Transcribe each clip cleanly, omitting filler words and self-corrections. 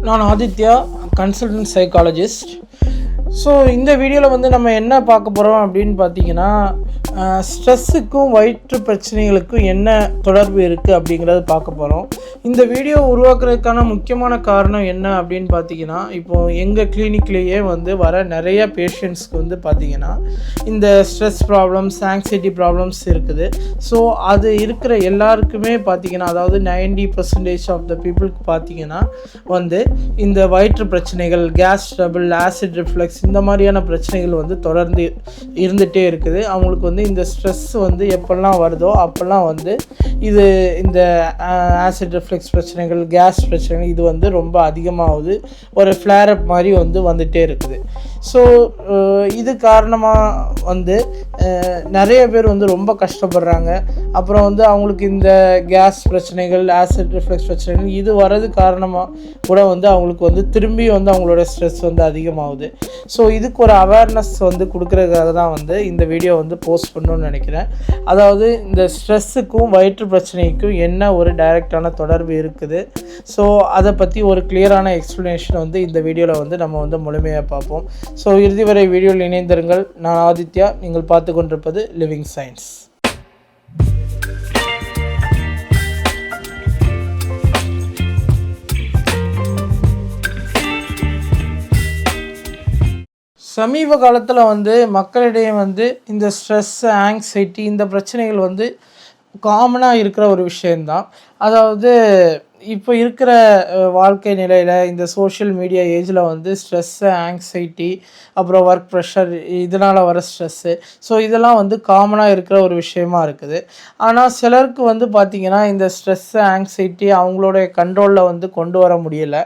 நான் Aditya, consultant psychologist. So இந்த வீடியோவில் வந்து நம்ம என்ன பார்க்க போகிறோம் அப்படின்னு பார்த்தீங்கன்னா, ஸ்ட்ரெஸ்ஸுக்கும் வயிற்று பிரச்சனைகளுக்கும் என்ன தொடர்பு இருக்குது அப்படிங்கிறத பார்க்க போகிறோம். இந்த வீடியோ உருவாக்குறதுக்கான முக்கியமான காரணம் என்ன அப்படின்னு பார்த்தீங்கன்னா, இப்போது எங்கள் கிளினிக்லேயே வந்து வர நிறைய பேஷண்ட்ஸ்க்கு வந்து பார்த்திங்கன்னா இந்த ஸ்ட்ரெஸ் ப்ராப்ளம்ஸ், ஆங்ஸைட்டி ப்ராப்ளம்ஸ் இருக்குது. ஸோ அது இருக்கிற எல்லாருக்குமே பார்த்திங்கன்னா, அதாவது 90% ஆஃப் த பீப்புளுக்கு பார்த்திங்கன்னா வந்து இந்த வயிற்று பிரச்சனைகள், கேஸ் ட்ரபிள், ஆசிட் ரிஃப்ளெக்ஸ் இந்த மாதிரியான பிரச்சனைகள் வந்து தொடர்ந்து இருந்துகிட்டே இருக்குது. அவங்களுக்கு வந்து இந்த ஸ்ட்ரெஸ் வந்து எப்பெல்லாம் வருதோ அப்போல்லாம் வந்து இந்த ஆசிட் ரிஃப்ளெக்ஸ் பிரச்சனைகள், கேஸ் பிரச்சனைகள் இது வந்து ரொம்ப அதிகமாகுது. ஒரு ஃப்ளேரப் மாதிரி வந்துகிட்டே இருக்குது. ஸோ இது காரணமாக வந்து நிறைய பேர் வந்து ரொம்ப கஷ்டப்படுறாங்க. அப்புறம் வந்து அவங்களுக்கு இந்த கேஸ் பிரச்சனைகள், ஆசிட் ரிஃப்ளெக்ஸ் பிரச்சனைகள் இது வர்றது காரணமாக கூட வந்து அவங்களுக்கு வந்து திரும்பி வந்து அவங்களோட ஸ்ட்ரெஸ் வந்து அதிகமாகுது. ஸோ இதுக்கு ஒரு அவேர்னஸ் வந்து கொடுக்குறதுக்காக தான் வந்து இந்த வீடியோ வந்து போஸ்ட் பண்ணணும்னு நினைக்கிறேன். அதாவது இந்த ஸ்ட்ரெஸ்ஸுக்கும் வயிற்று பிரச்சனைக்கும் என்ன ஒரு டைரெக்டான தொடர்பு இருக்குது. ஸோ அதை பற்றி ஒரு கிளியரான எக்ஸ்ப்ளனேஷன் வந்து இந்த வீடியோவில் வந்து நம்ம வந்து முழுமையாக பார்ப்போம். ஸோ இறுதி வரை வீடியோவில் இணைந்திருங்கள். நான் ஆதித்யா, நீங்கள் பார்த்து கொண்டிருப்பது லிவிங் சயின்ஸ். சமீப காலத்தில் வந்து மக்களிடையே வந்து இந்த ஸ்ட்ரெஸ், ஆங்ஸைட்டி இந்த பிரச்சனைகள் வந்து காமனாக இருக்கிற ஒரு விஷயந்தான். அதாவது இப்போ இருக்கிற வாழ்க்கை நிலையில் இந்த சோஷியல் மீடியா ஏஜில் வந்து ஸ்ட்ரெஸ்ஸு, ஆங்ஸைட்டி, அப்புறம் ஒர்க் ப்ரெஷர் இதனால் வர ஸ்ட்ரெஸ்ஸு, ஸோ இதெல்லாம் வந்து காமனாக இருக்கிற ஒரு விஷயமா இருக்குது. ஆனால் சிலருக்கு வந்து பார்த்திங்கன்னா இந்த ஸ்ட்ரெஸ்ஸு, ஆங்ஸைட்டி அவங்களுடைய கண்ட்ரோலில் வந்து கொண்டு வர முடியலை.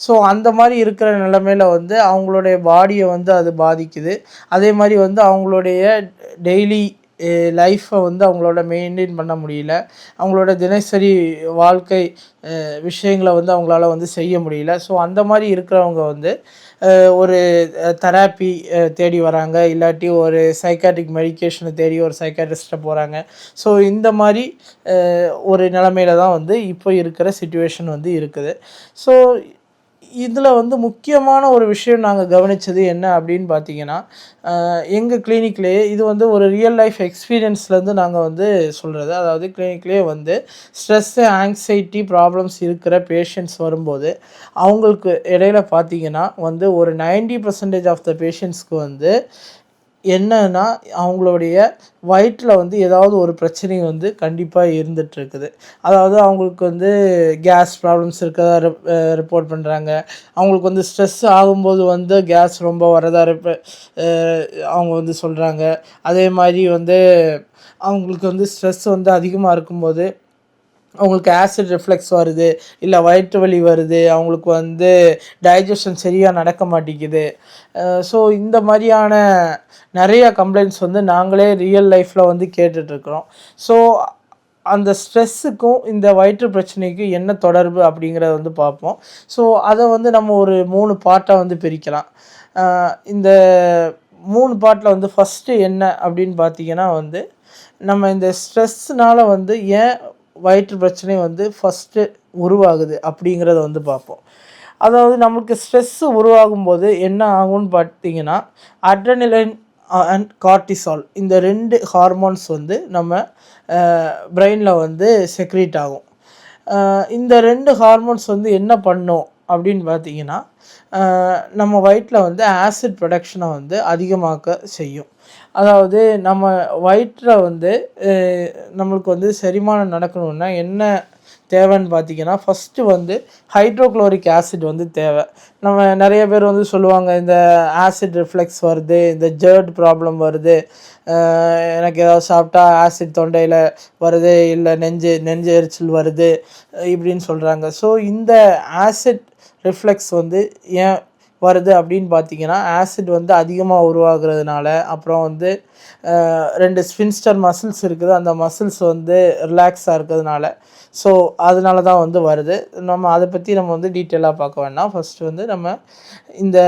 ஸோ அந்த மாதிரி இருக்கிற நிலைமையில் வந்து அவங்களுடைய பாடியை வந்து அது பாதிக்குது. அதே மாதிரி வந்து அவங்களுடைய டெய்லி லைஃப்பை வந்து அவங்களோட மெயின்டைன் பண்ண முடியல. அவங்களோட தினசரி வாழ்க்கை விஷயங்களை வந்து அவங்களால வந்து செய்ய முடியல. ஸோ அந்த மாதிரி இருக்கிறவங்க வந்து ஒரு தெராப்பி தேடி வராங்க, இல்லாட்டி ஒரு சைக்காட்ரிக் மெடிக்கேஷனை தேடி ஒரு சைக்காட்ரிஸ்ட்டை போகிறாங்க. ஸோ இந்த மாதிரி ஒரு நிலைமையில தான் வந்து இப்போ இருக்கிற சிச்சுவேஷன் வந்து இருக்குது. ஸோ இதில் வந்து முக்கியமான ஒரு விஷயம் நாங்கள் கவனித்தது என்ன அப்படின்னு பார்த்தீங்கன்னா, எங்கள் கிளினிக்லேயே இது வந்து ஒரு ரியல் லைஃப் எக்ஸ்பீரியன்ஸ்லேருந்து நாங்கள் வந்து சொல்கிறது. அதாவது கிளினிக்லேயே வந்து ஸ்ட்ரெஸ்ஸு, ஆங்ஸைட்டி ப்ராப்ளம்ஸ் இருக்கிற பேஷண்ட்ஸ் வரும்போது அவங்களுக்கு இடையில பார்த்திங்கன்னா வந்து ஒரு 90% ஆஃப் த பேஷண்ட்ஸ்க்கு வந்து என்னன்னா அவங்களுடைய வயிற்றில் வந்து ஏதாவது ஒரு பிரச்சனை வந்து கண்டிப்பாக இருந்துகிட்ருக்குது. அதாவது அவங்களுக்கு வந்து கேஸ் ப்ராப்ளம்ஸ் இருக்கிறதா ரிப்போர்ட் பண்ணுறாங்க. அவங்களுக்கு வந்து ஸ்ட்ரெஸ் ஆகும்போது வந்து கேஸ் ரொம்ப வரதா அவங்க வந்து சொல்கிறாங்க. அதே மாதிரி வந்து அவங்களுக்கு வந்து ஸ்ட்ரெஸ் வந்து அதிகமாக இருக்கும்போது அவங்களுக்கு ஆசிட் ரிஃப்ளெக்ஸ் வருது, இல்லை வயிற்று வலி வருது, அவங்களுக்கு வந்து டைஜஷன் சரியாக நடக்க மாட்டேங்குது. ஸோ இந்த மாதிரியான நிறைய கம்ப்ளைண்ட்ஸ் வந்து நாங்களே ரியல் லைஃப்பில் வந்து கேட்டுட்ருக்குறோம். ஸோ அந்த ஸ்ட்ரெஸ்ஸுக்கும் இந்த வயிற்று பிரச்சனைக்கும் என்ன தொடர்பு அப்படிங்கிறத வந்து பார்ப்போம். ஸோ அதை வந்து நம்ம ஒரு 3 பார்ட்டாக வந்து பிரிக்கலாம். இந்த 3 பார்ட்டில் வந்து ஃபஸ்ட்டு என்ன அப்படின்னு பார்த்திங்கன்னா வந்து நம்ம இந்த ஸ்ட்ரெஸ்னால் வந்து ஏன் வயிற்று பிரச்சனை வந்து ஃபஸ்ட்டு உருவாகுது அப்படிங்கிறத வந்து பார்ப்போம். அதாவது நம்மளுக்கு ஸ்ட்ரெஸ்ஸு உருவாகும்போது என்ன ஆகும்னு பார்த்திங்கன்னா, அட்ரினலைன் அண்ட் கார்டிசால் இந்த 2 ஹார்மோன்ஸ் வந்து நம்ம பிரெயினில் வந்து செக்ரீட் ஆகும். இந்த 2 ஹார்மோன்ஸ் வந்து என்ன பண்ணும் அப்படின்னு பார்த்திங்கன்னா, நம்ம வயிற்றில் வந்து ஆசிட் ப்ரொடக்ஷனை வந்து அதிகமாக்க செய்யும். அதாவது நம்ம வயிற்றில் வந்து நம்மளுக்கு வந்து செரிமானம் நடக்கணுன்னா என்ன தேவைன்னு பார்த்திங்கன்னா, ஃபஸ்ட்டு வந்து ஹைட்ரோக்ளோரிக் ஆசிட் வந்து தேவை. நம்ம நிறைய பேர் வந்து சொல்லுவாங்க, இந்த ஆசிட் ரிஃப்ளெக்ஸ் வருது, இந்த ஜெர்ட் ப்ராப்ளம் வருது, எனக்கு ஏதாவது சாப்பிட்டா ஆசிட் தொண்டையில் வருது, இல்லை நெஞ்சு எரிச்சல் வருது இப்படின்னு சொல்கிறாங்க. ஸோ இந்த ஆசிட் ரிஃப்ளெக்ஸ் வந்து ஏன் வருது அப்படின்னு பார்த்திங்கன்னா, ஆசிட் வந்து அதிகமாக உருவாகிறதுனால, அப்புறம் வந்து 2 ஸ்பின்ஸ்டர் மசில்ஸ் இருக்குது, அந்த மசில்ஸ் வந்து ரிலாக்ஸாக இருக்கிறதுனால, ஸோ அதனால தான் வந்து வருது. நம்ம அதை பற்றி நம்ம வந்து டீட்டெயிலாக பார்க்க வேண்டாம். ஃபஸ்ட்டு வந்து நம்ம இந்த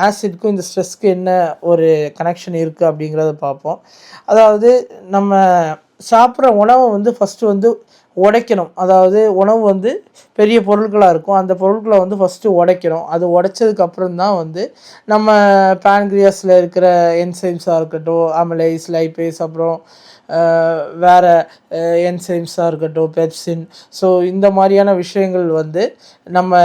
ஆசிட்க்கும் இந்த ஸ்ட்ரெஸ்க்கு என்ன ஒரு கனெக்ஷன் இருக்குது அப்படிங்கிறத பார்ப்போம். அதாவது நம்ம சாப்பிட்ற உணவை வந்து ஃபஸ்ட்டு வந்து உடைக்கணும். அதாவது உணவு வந்து பெரிய பொருட்களாக இருக்கும். அந்த பொருட்களை வந்து ஃபஸ்ட்டு உடைக்கணும். அது உடைச்சதுக்கப்புறம் தான் வந்து நம்ம பேன்க்ரியாஸில் இருக்கிற என்சைம்ஸாக இருக்கட்டும், அமிலேஸ், லைப்பேஸ், அப்புறம் வேறு என்சைம்ஸாக இருக்கட்டும், பெப்சின். ஸோ இந்த மாதிரியான விஷயங்கள் வந்து நம்ம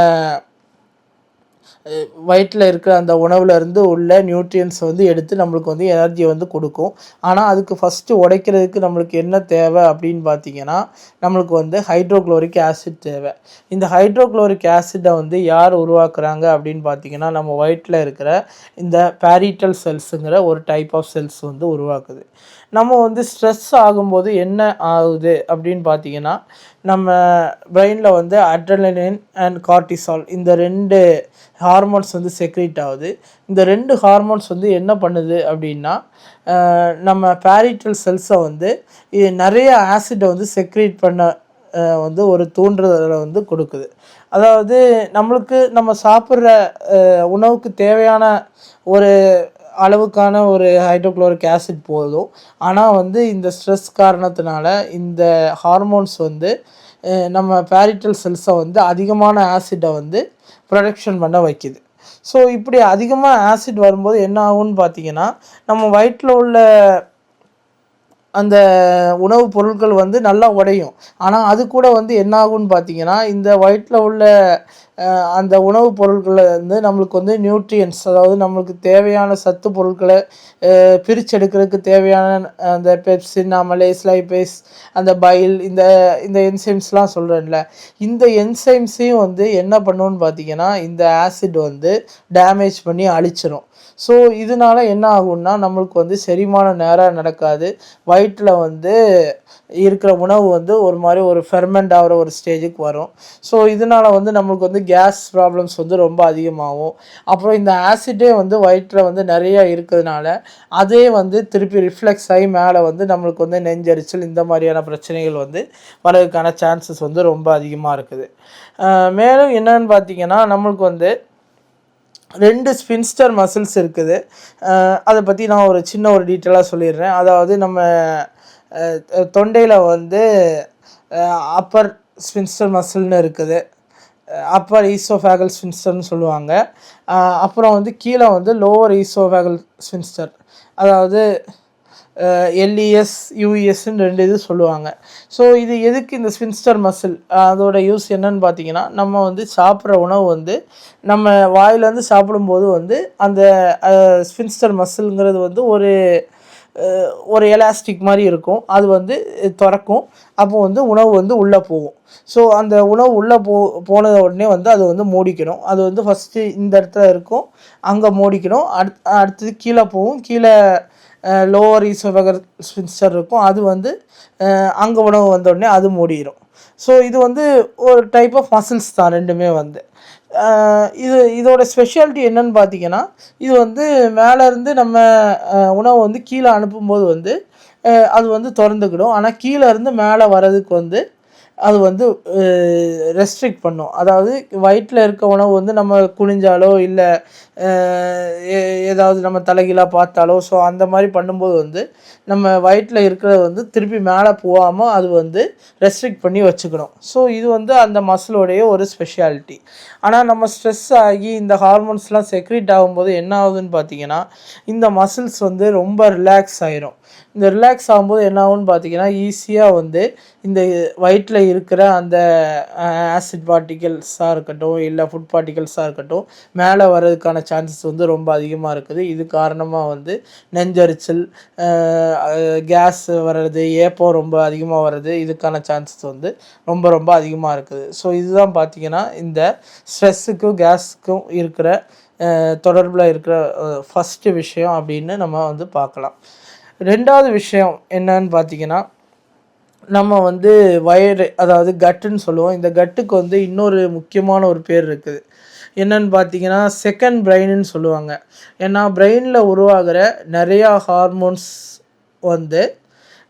வயிற்றில் இருக்கிற அந்த உணவுலேருந்து உள்ள நியூட்ரியன்ஸை வந்து எடுத்து நம்மளுக்கு வந்து எனர்ஜியை வந்து கொடுக்கும். ஆனால் அதுக்கு ஃபஸ்ட்டு உடைக்கிறதுக்கு நம்மளுக்கு என்ன தேவை அப்படின்னு பார்த்தீங்கன்னா, நம்மளுக்கு வந்து ஹைட்ரோக்ளோரிக் ஆசிட் தேவை. இந்த ஹைட்ரோக்ளோரிக் ஆசிட்டை வந்து யார் உருவாக்குறாங்க அப்படின்னு பார்த்தீங்கன்னா, நம்ம வயிற்றில் இருக்கிற இந்த பேரிட்டல் செல்ஸுங்கிற ஒரு டைப் ஆஃப் செல்ஸ் வந்து உருவாக்குது. நம்ம வந்து ஸ்ட்ரெஸ் ஆகும்போது என்ன ஆகுது அப்படின்னு பார்த்தீங்கன்னா, நம்ம பிரெயினில் வந்து அட்ரினலின் அண்ட் கார்டிசால் இந்த 2 ஹார்மோன்ஸ் வந்து செக்ரீட் ஆகுது. இந்த 2 ஹார்மோன்ஸ் வந்து என்ன பண்ணுது அப்படின்னா, நம்ம பேரிட்டல் செல்ஸை வந்து நிறைய ஆசிட்டை வந்து செக்ரீட் பண்ண வந்து ஒரு தூண்டுதலை வந்து கொடுக்குது. அதாவது நம்மளுக்கு நம்ம சாப்பிட்ற உணவுக்கு தேவையான ஒரு அளவுக்கான ஒரு ஹைட்ரோக்ளோரிக் ஆசிட் போதும். ஆனால் வந்து இந்த ஸ்ட்ரெஸ் காரணத்தினால இந்த ஹார்மோன்ஸ் வந்து நம்ம பேரிட்டல் செல்ஸை வந்து அதிகமான ஆசிட்டை வந்து ப்ரொடக்ஷன் பண்ண வைக்குது. ஸோ இப்படி அதிகமாக ஆசிட் வரும்போது என்ன ஆகும்னு பார்த்தீங்கன்னா, நம்ம வயிற்றில் உள்ள அந்த உணவுப் பொருட்கள் வந்து நல்லா உடையும். ஆனால் அது கூட வந்து என்ன ஆகும்னு பார்த்தீங்கன்னா, இந்த வயிற்றில் உள்ள அந்த உணவுப் பொருட்களில் வந்து நம்மளுக்கு வந்து நியூட்ரியன்ஸ், அதாவது நம்மளுக்கு தேவையான சத்து பொருட்களை பிரிச்செடுக்கிறதுக்கு தேவையான அந்த பெப்சின், அமலேஸ், லைப்பேஸ், அந்த பைல், இந்த இந்த என்சைம்ஸ்லாம் சொல்கிறேன்ல, இந்த என்சைம்ஸையும் வந்து என்ன பண்ணுன்னு பார்த்தீங்கன்னா, இந்த ஆசிட் வந்து டேமேஜ் பண்ணி அழிச்சிடும். ஸோ இதனால என்ன ஆகும்னா, நம்மளுக்கு வந்து செரிமானம் நேராக நடக்காது. வயிற்றில் வந்து இருக்கிற உணவு வந்து ஒரு மாதிரி ஒரு ஃபெர்மெண்ட் ஆகிற ஒரு ஸ்டேஜுக்கு வரும். ஸோ இதனால் வந்து நம்மளுக்கு வந்து கேஸ் ப்ராப்ளம்ஸ் வந்து ரொம்ப அதிகமாகும். அப்புறம் இந்த ஆசிட்டே வந்து வயிற்றில் வந்து நிறையா இருக்கிறதுனால அதே வந்து திருப்பி ரிஃப்ளெக்ஸ் ஆகி மேலே வந்து நம்மளுக்கு வந்து நெஞ்செரிச்சல் இந்த மாதிரியான பிரச்சனைகள் வந்து வரதுக்கான சான்சஸ் வந்து ரொம்ப அதிகமாக இருக்குது. மேலும் என்னன்னு பார்த்தீங்கன்னா, நம்மளுக்கு வந்து 2 ஸ்பின்ஸ்டர் மசில்ஸ் இருக்குது. அதை பற்றி நான் ஒரு சின்ன ஒரு டீட்டெயிலாக சொல்லிடுறேன். அதாவது நம்ம தொண்டையில் வந்து அப்பர் ஸ்பின்ஸ்டர் மசில்னு இருக்குது. அப்பர் ஈசோஃபேகல் ஸ்பின்ஸ்டர்னு சொல்லுவாங்க. அப்புறம் வந்து கீழே வந்து லோவர் ஈசோஃபேகல் ஸ்பின்ஸ்டர், அதாவது எல்இஎஸ், யூஇஎஸ்ன்னு 2 இது சொல்லுவாங்க. ஸோ இது எதுக்கு இந்த ஸ்பின்ஸ்டர் மசில் அதோட யூஸ் என்னன்னு பார்த்தீங்கன்னா, நம்ம வந்து சாப்பிட்ற உணவு வந்து நம்ம வாயிலேருந்து சாப்பிடும்போது வந்து அந்த ஸ்பின்ஸ்டர் மசில்ங்கிறது வந்து ஒரு எலாஸ்டிக் மாதிரி இருக்கும். அது வந்து திறக்கும். அப்போ வந்து உணவு வந்து உள்ளே போகும். ஸோ அந்த உணவு உள்ளே போனத உடனே வந்து அது வந்து மூடிக்கணும். அது வந்து ஃபஸ்ட்டு இந்த இடத்துல இருக்கும், அங்கே மூடிக்கணும். அடுத்தது கீழே போகும். கீழே லோவர் ஈசோஃபேகல் ஸ்பின்ஸ்டர் இருக்கும். அது வந்து அங்கே உணவு வந்த உடனே அது மூடிடும். ஸோ இது வந்து ஒரு டைப் ஆஃப் மசில்ஸ் தான் ரெண்டுமே வந்து. இதோட ஸ்பெஷாலிட்டி என்னன்னு பார்த்தீங்கன்னா, இது வந்து மேலேருந்து நம்ம உணவை வந்து கீழே அனுப்பும்போது வந்து அது வந்து திறந்துக்கிடும். ஆனால் கீழே இருந்து மேலே வர்றதுக்கு வந்து அது வந்து ரெஸ்ட்ரிக்ட் பண்ணும். அதாவது வயிற்றில் இருக்க உணவு வந்து நம்ம குனிஞ்சாலோ இல்லை ஏதாவது நம்ம தலைகீழாக பார்த்தாலோ, ஸோ அந்த மாதிரி பண்ணும்போது வந்து நம்ம வயிற்றில் இருக்கிறது வந்து திருப்பி மேலே போகாமல் அது வந்து ரெஸ்ட்ரிக்ட் பண்ணி வச்சுக்கணும். ஸோ இது வந்து அந்த மசிலோடைய ஒரு ஸ்பெஷாலிட்டி. ஆனால் நம்ம ஸ்ட்ரெஸ் ஆகி இந்த ஹார்மோன்ஸ்லாம் செக்ரீட் ஆகும்போது என்ன ஆகுதுன்னு பார்த்தீங்கன்னா, இந்த மசில்ஸ் வந்து ரொம்ப ரிலாக்ஸ் ஆகிரும். இந்த ரிலாக்ஸ் ஆகும்போது என்ன ஆகும்னு பார்த்தீங்கன்னா, ஈஸியாக வந்து இந்த வயிற்றில் இருக்கிற அந்த ஆசிட் பார்ட்டிகல்ஸாக இருக்கட்டும், இல்லை ஃபுட் பார்ட்டிகல்ஸாக இருக்கட்டும், மேலே வர்றதுக்கான சான்சஸ் வந்து ரொம்ப அதிகமாக இருக்குது. இது காரணமாக வந்து நெஞ்செரிச்சல், கேஸ் வர்றது, ஏப்பம் ரொம்ப அதிகமாக வர்றது, இதுக்கான சான்சஸ் வந்து ரொம்ப ரொம்ப அதிகமாக இருக்குது. ஸோ இதுதான் பார்த்தீங்கன்னா, இந்த ஸ்ட்ரெஸ்ஸுக்கும் கேஸுக்கும் இருக்கிற தொடர்பில் இருக்கிற ஃபஸ்ட்டு விஷயம் அப்படின்னு நம்ம வந்து பார்க்கலாம். 2வது விஷயம் என்னன்னு பார்த்தீங்கன்னா, நம்ம வந்து வயிறு, அதாவது கட்டுன்னு சொல்லுவோம். இந்த கட்டுக்கு வந்து இன்னொரு முக்கியமான ஒரு பேர் இருக்குது. என்னன்னு பார்த்தீங்கன்னா, செகண்ட் பிரெயின்னு சொல்லுவாங்க. ஏன்னா பிரெயினில் உருவாகிற நிறையா ஹார்மோன்ஸ் வந்து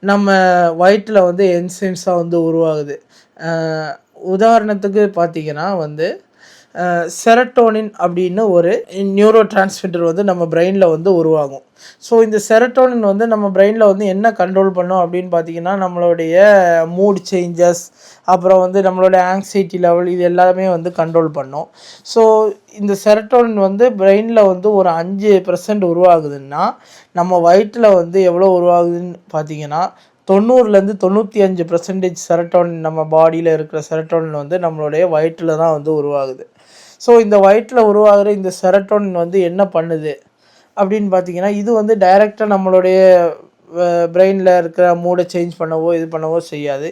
நம்ம வயிற்றில் வந்து என்சைம்ஸாக வந்து உருவாகுது. உதாரணத்துக்கு பார்த்தீங்கன்னா வந்து செரட்டோனின் அப்படின்னு ஒரு நியூரோ டிரான்ஸ்மிட்டர் வந்து நம்ம பிரெயினில் வந்து உருவாகும். ஸோ இந்த செரட்டோனின் வந்து நம்ம பிரெயினில் வந்து என்ன கண்ட்ரோல் பண்ணும் அப்படின்னு பார்த்தீங்கன்னா, நம்மளுடைய மூட் சேஞ்சஸ், அப்புறம் வந்து நம்மளோட ஆங்ஸைட்டி லெவல், இது எல்லாமே வந்து கண்ட்ரோல் பண்ணும். ஸோ இந்த செரட்டோனின் வந்து பிரெயினில் வந்து ஒரு 5% உருவாகுதுன்னா, நம்ம வயிற்றில் வந்து எவ்வளோ உருவாகுதுன்னு பார்த்தீங்கன்னா, 90லேருந்து 95% செரட்டோனின் நம்ம பாடியில் இருக்கிற செரட்டோனின் வந்து நம்மளுடைய வயிற்றில் தான் வந்து உருவாகுது. ஸோ இந்த வயிற்றில் உருவாகிற இந்த செரட்டோனின் வந்து என்ன பண்ணுது அப்படின்னு பார்த்தீங்கன்னா, இது வந்து டைரெக்டாக நம்மளுடைய பிரெயினில் இருக்கிற மூடை சேஞ்ச் பண்ணவோ இது பண்ணவோ செய்யாது.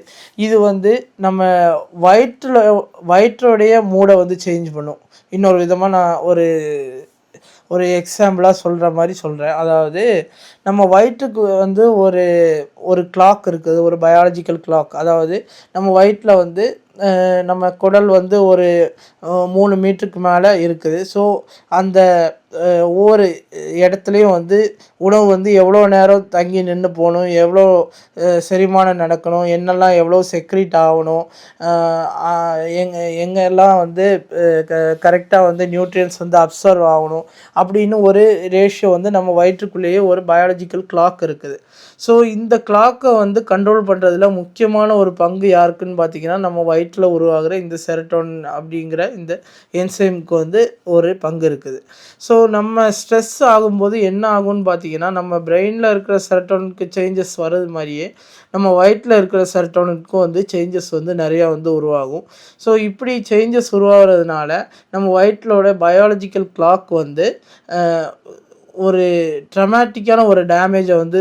இது வந்து நம்ம வயிற்றோடைய மூடை வந்து சேஞ்ச் பண்ணும். இன்னொரு விதமாக நான் ஒரு எக்ஸாம்பிளாக சொல்கிற மாதிரி சொல்கிறேன். அதாவது நம்ம வயிற்றுக்கு வந்து ஒரு கிளாக் இருக்குது, ஒரு பயாலஜிக்கல் கிளாக். அதாவது நம்ம வயிற்றில் வந்து நம்ம குடல் வந்து ஒரு 3 மீட்டருக்கு மேலே இருக்குது. ஸோ அந்த ஒவ்வொரு இடத்துலையும் வந்து உணவு வந்து எவ்வளோ நேரம் தங்கி நின்று போகணும், எவ்வளோ செரிமானம் நடக்கணும், என்னெல்லாம் எவ்வளோ செக்ரீட் ஆகணும், எங்கெல்லாம் வந்து கரெக்டாக வந்து நியூட்ரியன்ஸ் வந்து அப்சர்வ் ஆகணும் அப்படின்னு ஒரு ரேஷியோ வந்து நம்ம வயிற்றுக்குள்ளேயே ஒரு பயாலஜிக்கல் கிளாக் இருக்குது. ஸோ இந்த கிளாக்கை வந்து கண்ட்ரோல் பண்ணுறதுல முக்கியமான ஒரு பங்கு யாருக்குன்னு பார்த்தீங்கன்னா, நம்ம வயிற்றில் உருவாகிற இந்த செரட்டோனின் அப்படிங்கிற இந்த என்சைமுக்கு வந்து ஒரு பங்கு இருக்குது. ஸோ நம்ம ஸ்ட்ரெஸ் ஆகும்போது என்ன ஆகும்னு பார்த்தீங்கன்னா, நம்ம பிரெயினில் இருக்கிற செரட்டோனினுக்கு சேஞ்சஸ் வர்றது மாதிரியே நம்ம வயிற்றில் இருக்கிற செரட்டோனினுக்கும் வந்து சேஞ்சஸ் வந்து நிறையா வந்து உருவாகும். ஸோ இப்படி சேஞ்சஸ் உருவாகிறதுனால நம்ம வயிற்றோட பயாலஜிக்கல் கிளாக் வந்து ஒரு ட்ரமாட்டிக்கான ஒரு டேமேஜை வந்து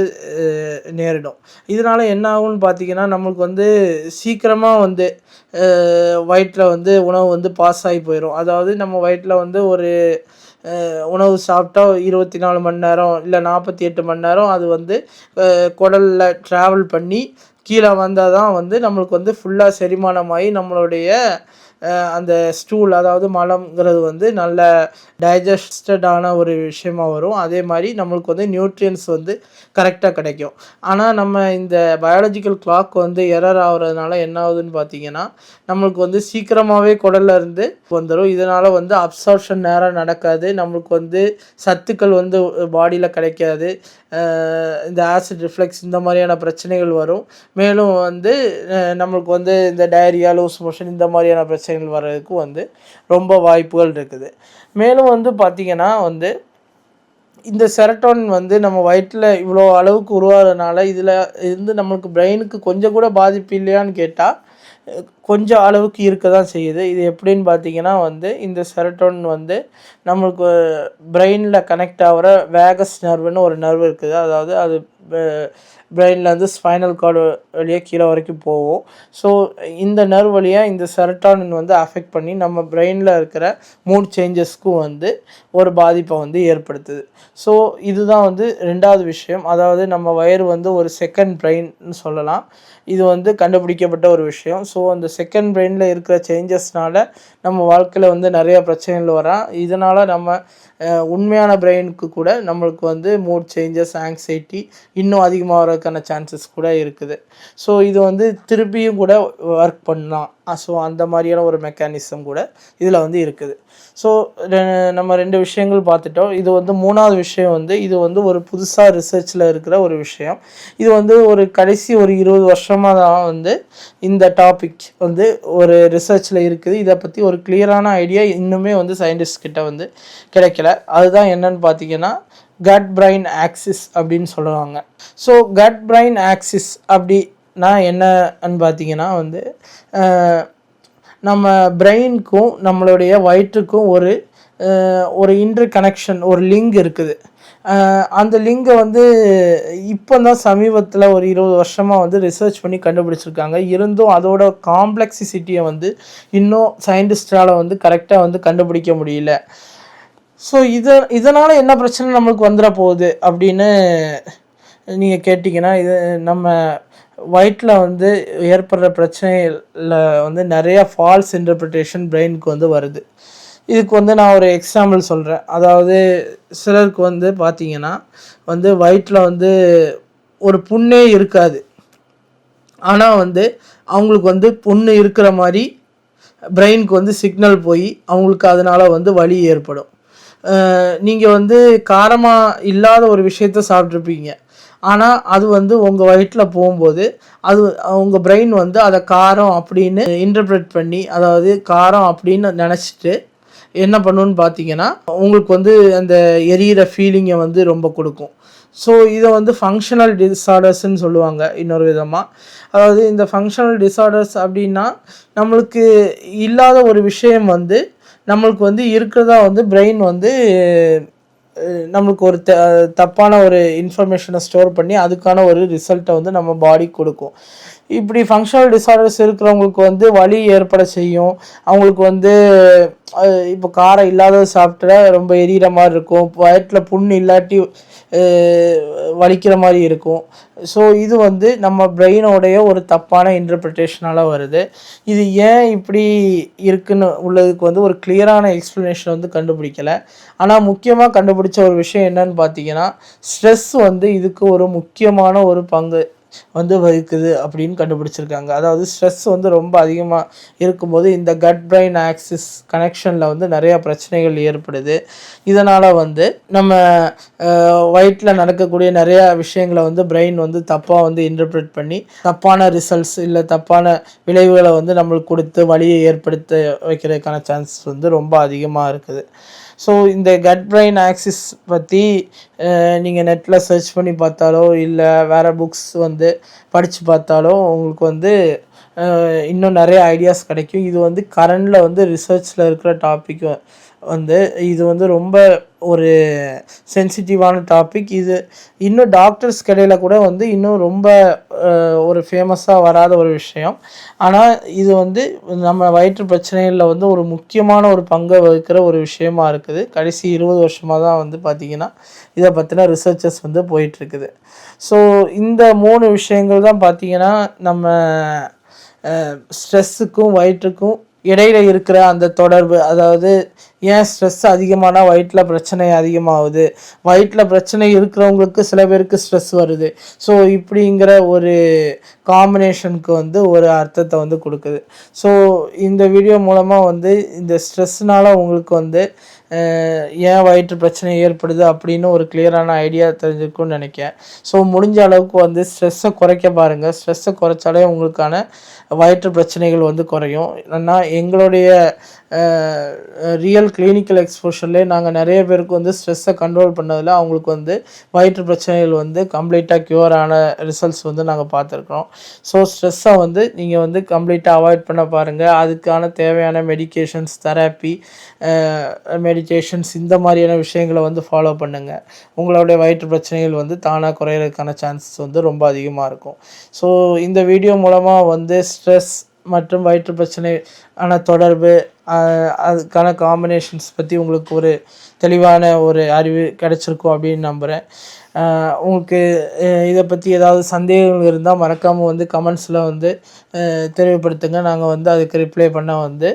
நேரிடும். இதனால் என்ன ஆகும்னு பார்த்தீங்கன்னா, நம்மளுக்கு வந்து சீக்கிரமாக வந்து வயிற்றில் வந்து உணவு வந்து பாஸ் ஆகி போயிடும். அதாவது நம்ம வயிற்றில் வந்து ஒரு உணவு சாப்பிட்டா 24 மணி நேரம் இல்லை 48 மணி நேரம் அது வந்து குடலில் ட்ராவல் பண்ணி கீழே வந்தால் தான் வந்து நம்மளுக்கு வந்து ஃபுல்லாக செரிமானமாகி நம்மளுடைய அந்த ஸ்டூல், அதாவது மலம்ங்கிறது வந்து நல்ல டைஜஸ்டடான ஒரு விஷயமா வரும். அதே மாதிரி நம்மளுக்கு வந்து நியூட்ரியன்ஸ் வந்து கரெக்டாக கிடைக்கும். ஆனால் நம்ம இந்த பயாலஜிக்கல் கிளாக் வந்து எரர் ஆகுறதுனால என்ன ஆகுதுன்னு பார்த்தீங்கன்னா, நம்மளுக்கு வந்து சீக்கிரமாகவே குடல்ல இருந்து வந்துடும். இதனால் வந்து அப்சார்ப்ஷன் நேரம் நடக்காது. நம்மளுக்கு வந்து சத்துக்கள் வந்து பாடியில் கிடைக்காது. இந்த ஆசிட் ரிஃப்ளெக்ஸ் இந்த மாதிரியான பிரச்சனைகள் வரும். மேலும் வந்து நம்மளுக்கு வந்து இந்த டயரியா, லூஸ் மோஷன் இந்த மாதிரியான பிரச்சனைகள் வர்றதுக்கு வந்து ரொம்ப வாய்ப்புகள் இருக்குது. மேலும் வந்து பார்த்திங்கன்னா வந்து இந்த செரட்டோனின் வந்து நம்ம வயிற்றில் இவ்வளோ அளவுக்கு உருவாகிறதுனால இதில் இருந்து நம்மளுக்கு பிரெயினுக்கு கொஞ்சம் கூட பாதிப்பு இல்லையான்னு கேட்டால் கொஞ்சம் அளவுக்கு இருக்க தான் செய்யுது. இது எப்படின்னு பார்த்தீங்கன்னா வந்து இந்த செரட்டோனின் வந்து நம்மளுக்கு பிரெயினில் கனெக்ட் ஆகிற வேகஸ் நர்வுன்னு ஒரு நர்வு இருக்குது. அதாவது அது பிரெயினில் வந்து ஸ்பைனல் கார்டு வழியாக கீழே வரைக்கும் போகும். ஸோ இந்த நர்வ் வழியாக இந்த செரட்டோனின் வந்து அஃபெக்ட் பண்ணி நம்ம பிரெயினில் இருக்கிற மூட் சேஞ்சஸ்க்கும் வந்து ஒரு பாதிப்பை வந்து ஏற்படுத்துது. ஸோ இதுதான் வந்து 2வது விஷயம். அதாவது நம்ம வயிறு வந்து ஒரு செகண்ட் பிரெயின்னு சொல்லலாம். இது வந்து கண்டுபிடிக்கப்பட்ட ஒரு விஷயம். ஸோ அந்த செகண்ட் பிரெயினில் இருக்கிற சேஞ்சஸ்னால் நம்ம வாழ்க்கையில் வந்து நிறையா பிரச்சனைகள் வரும். இதனால் நம்ம உண்மையான பிரெயினுக்கு கூட நம்மளுக்கு வந்து மூட் சேஞ்சஸ், ஆங்ஸைட்டி இன்னும் அதிகமாக வரதுக்கான சான்சஸ் கூட இருக்குது. ஸோ இது வந்து திருப்பியும் கூட ஒர்க் பண்ணலாம். ஸோ அந்த மாதிரியான ஒரு மெக்கானிசம் கூட இதில் வந்து இருக்குது. ஸோ நம்ம 2 விஷயங்கள் பார்த்துட்டோம். இது வந்து 3வது விஷயம் வந்து இது வந்து ஒரு புதுசாக ரிசர்ச்சில் இருக்கிற ஒரு விஷயம். இது வந்து ஒரு கடைசி ஒரு 20 வருஷமாக தான் வந்து இந்த டாபிக் வந்து ஒரு ரிசர்ச்சில் இருக்குது. இதை பற்றி ஒரு கிளியரான ஐடியா இன்னுமே வந்து சயின்டிஸ்ட் கிட்ட வந்து கிடைக்கல. அதுதான் என்னன்னு பார்த்தீங்கன்னா கட் பிரைன் ஆக்சிஸ் அப்படின்னு சொல்லுவாங்க. ஸோ கட் பிரைன் ஆக்சிஸ் அப்படின்னா என்னன்னு பார்த்தீங்கன்னா வந்து நம்ம பிரெயினுக்கும் நம்மளுடைய வயிற்றுக்கும் ஒரு இன்டர் கனெக்ஷன், ஒரு லிங்க் இருக்குது. அந்த லிங்கை வந்து இப்போ தான் சமீபத்தில் ஒரு 20 வருஷமாக வந்து ரிசர்ச் பண்ணி கண்டுபிடிச்சிருக்காங்க. இருந்தும் அதோட காம்ப்ளெக்சிட்டியை வந்து இன்னும் சயின்டிஸ்டால் வந்து கரெக்டாக வந்து கண்டுபிடிக்க முடியல. ஸோ இதனால் என்ன பிரச்சனை நம்மளுக்கு வந்துட போகுது அப்படின்னு நீங்கள் கேட்டிங்கன்னா, இது நம்ம வயிற்றில் வந்து ஏற்படுற பிரச்சனையில் வந்து நிறையா ஃபால்ஸ் இன்டர்பிரிட்டேஷன் பிரெயினுக்கு வந்து வருது. இதுக்கு வந்து நான் ஒரு எக்ஸாம்பிள் சொல்கிறேன். அதாவது சிலருக்கு வந்து பார்த்திங்கன்னா வந்து வயிற்றில் வந்து ஒரு புண்ணே இருக்காது. ஆனால் வந்து அவங்களுக்கு வந்து புண்ணு இருக்கிற மாதிரி பிரெயினுக்கு வந்து சிக்னல் போய் அவங்களுக்கு அதனால் வந்து வலி ஏற்படும். நீங்கள் வந்து காரமாக இல்லாத ஒரு விஷயத்த சாப்பிட்ருப்பீங்க, ஆனால் அது வந்து உங்கள் வயிற்றில் போகும்போது அது உங்கள் பிரெயின் வந்து அதை காரம் அப்படின்னு இன்டர்பிரட் பண்ணி, அதாவது காரம் அப்படின்னு நினச்சிட்டு என்ன பண்ணுன்னு பார்த்தீங்கன்னா உங்களுக்கு வந்து அந்த எரியிற ஃபீலிங்கை வந்து ரொம்ப கொடுக்கும். ஸோ இதை வந்து ஃபங்க்ஷனல் டிஸார்டர்ஸ்ன்னு சொல்லுவாங்க இன்னொரு விதமாக. அதாவது இந்த ஃபங்க்ஷனல் டிஸார்டர்ஸ் அப்படின்னா நம்மளுக்கு இல்லாத ஒரு விஷயம் வந்து நம்மளுக்கு வந்து இருக்கிறதா வந்து பிரெயின் வந்து நம்மளுக்கு ஒரு தப்பான ஒரு இன்ஃபர்மேஷனை ஸ்டோர் பண்ணி அதுக்கான ஒரு ரிசல்ட்டை வந்து நம்ம பாடிக்கு கொடுக்கும். இப்படி ஃபங்க்ஷனல் டிஸார்டர்ஸ் இருக்கிறவங்களுக்கு வந்து வலி ஏற்பட செய்யும். அவங்களுக்கு வந்து இப்போ காரம் இல்லாதது சாப்பிட்டா ரொம்ப எரியிற மாதிரி இருக்கும், வயிற்றில் புண்ணு இல்லாட்டி வலிக்கிற மாதிரி இருக்கும். ஸோ இது வந்து நம்ம பிரெயினோடைய ஒரு தப்பான இன்டர்பிரிட்டேஷனால் வருது. இது ஏன் இப்படி இருக்குன்னு உள்ளதுக்கு வந்து ஒரு கிளியரான எக்ஸ்ப்ளனேஷன் வந்து கண்டுபிடிக்கலை. ஆனால் முக்கியமாக கண்டுபிடிச்ச ஒரு விஷயம் என்னன்னு பார்த்தீங்கன்னா, ஸ்ட்ரெஸ் வந்து இதுக்கு ஒரு முக்கியமான ஒரு பங்கு வந்து வகிக்குது அப்படின்னு கண்டுபிடிச்சிருக்காங்க. அதாவது ஸ்ட்ரெஸ் வந்து ரொம்ப அதிகமாக இருக்கும்போது இந்த கட் பிரெயின் ஆக்சிஸ் கனெக்ஷனில் வந்து நிறையா பிரச்சனைகள் ஏற்படுது. இதனால் வந்து நம்ம வயிற்றில் நடக்கக்கூடிய நிறையா விஷயங்களை வந்து பிரெயின் வந்து தப்பாக வந்து இன்டர்பிரட் பண்ணி தப்பான ரிசல்ட்ஸ் இல்லை தப்பான விளைவுகளை வந்து நம்மளுக்கு கொடுத்து வலியை ஏற்படுத்த வைக்கிறதுக்கான சான்சஸ் வந்து ரொம்ப அதிகமாக இருக்குது. ஸோ இந்த கட் பிரெயின் ஆக்சிஸ் பற்றி நீங்கள் நெட்டில் சர்ச் பண்ணி பார்த்தாலோ இல்லை வேறு புக்ஸ் வந்து படித்து பார்த்தாலோ உங்களுக்கு வந்து இன்னும் நிறைய ஐடியாஸ் கிடைக்கும். இது வந்து கரண்டில் வந்து ரிசர்ச்சில் இருக்கிற டாபிக் வந்து இது வந்து ரொம்ப ஒரு சென்சிட்டிவான டாபிக். இது இன்னும் டாக்டர்ஸ் கடையில் கூட வந்து இன்னும் ரொம்ப ஒரு ஃபேமஸாக வராத ஒரு விஷயம். ஆனால் இது வந்து நம்ம வயிற்று பிரச்சனைகளில் வந்து ஒரு முக்கியமான ஒரு பங்கை வகிக்கிற ஒரு விஷயமா இருக்குது. கடைசி 20 வருஷமாக தான் வந்து பார்த்திங்கன்னா இதை பற்றின ரிசர்ச்சஸ் வந்து போயிட்டுருக்குது. ஸோ இந்த 3 விஷயங்கள் தான் பார்த்திங்கன்னா நம்ம ஸ்ட்ரெஸ்ஸுக்கும் வயிற்றுக்கும் இடையில இருக்கிற அந்த தொடர்பு. அதாவது ஏன் ஸ்ட்ரெஸ் அதிகமானால் வயிற்றில் பிரச்சனை அதிகமாகுது, வயிற்றில் பிரச்சனை இருக்கிறவங்களுக்கு சில பேருக்கு ஸ்ட்ரெஸ் வருது. ஸோ இப்படிங்கிற ஒரு காம்பினேஷனுக்கு வந்து ஒரு அர்த்தத்தை வந்து கொடுக்குது. ஸோ இந்த வீடியோ மூலமாக வந்து இந்த ஸ்ட்ரெஸ்னால் உங்களுக்கு வந்து ஏன் வயிற்று பிரச்சனை ஏற்படுது அப்படின்னு ஒரு கிளியரான ஐடியா தெரிஞ்சிருக்கும்னு நினைக்கிறேன். ஸோ முடிஞ்ச அளவுக்கு வந்து ஸ்ட்ரெஸ்ஸை குறைக்க பாருங்கள். ஸ்ட்ரெஸ்ஸை குறைச்சாலே உங்களுக்கான வயிற்று பிரச்சனைகள் வந்து குறையும். ஏன்னா எங்களுடைய ரியல் கிளினிக்கல் எக்ஸ்போஷர்லேயே நாங்கள் நிறைய பேருக்கு வந்து ஸ்ட்ரெஸ்ஸை கண்ட்ரோல் பண்ணதில் அவங்களுக்கு வந்து வயிற்று பிரச்சனைகள் வந்து கம்ப்ளீட்டாக க்யூர் ஆன ரிசல்ட்ஸ் வந்து நாங்கள் பார்த்துருக்குறோம். ஸோ ஸ்ட்ரெஸ்ஸை வந்து நீங்கள் வந்து கம்ப்ளீட்டாக அவாய்ட் பண்ண பாருங்கள். அதுக்கான தேவையான மெடிக்கேஷன்ஸ், தெரப்பி, மெடிடேஷன்ஸ் இந்த மாதிரியான விஷயங்களை வந்து ஃபாலோ பண்ணுங்கள். உங்களுடைய வயிற்று பிரச்சனைகள் வந்து தானாக குறையிறதுக்கான சான்சஸ் வந்து ரொம்ப அதிகமாக இருக்கும். ஸோ இந்த வீடியோ மூலமாக வந்து ஸ்ட்ரெஸ் மற்றும் வயிற்று பிரச்சனை தொடர்பு, அதுக்கான காம்பினேஷன்ஸ் பற்றி உங்களுக்கு ஒரு தெளிவான ஒரு அறிவு கிடச்சிருக்கும் அப்படின்னு நம்புகிறேன். உங்களுக்கு இதை பற்றி ஏதாவது சந்தேகங்கள் இருந்தால் மறக்காமல் வந்து கமெண்ட்ஸில் வந்து தெளிவுபடுத்துங்க. நாங்கள் வந்து அதுக்கு ரிப்ளை பண்ண வந்து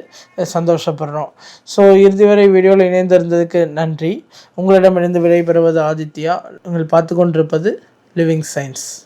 சந்தோஷப்படுறோம். ஸோ இறுதி வரை வீடியோவில் இணைந்திருந்ததுக்கு நன்றி. உங்களிடமிருந்து விடைபெறுவது ஆதித்யா. நீங்கள் பார்த்து கொண்டிருப்பது லிவிங் சயின்ஸ்.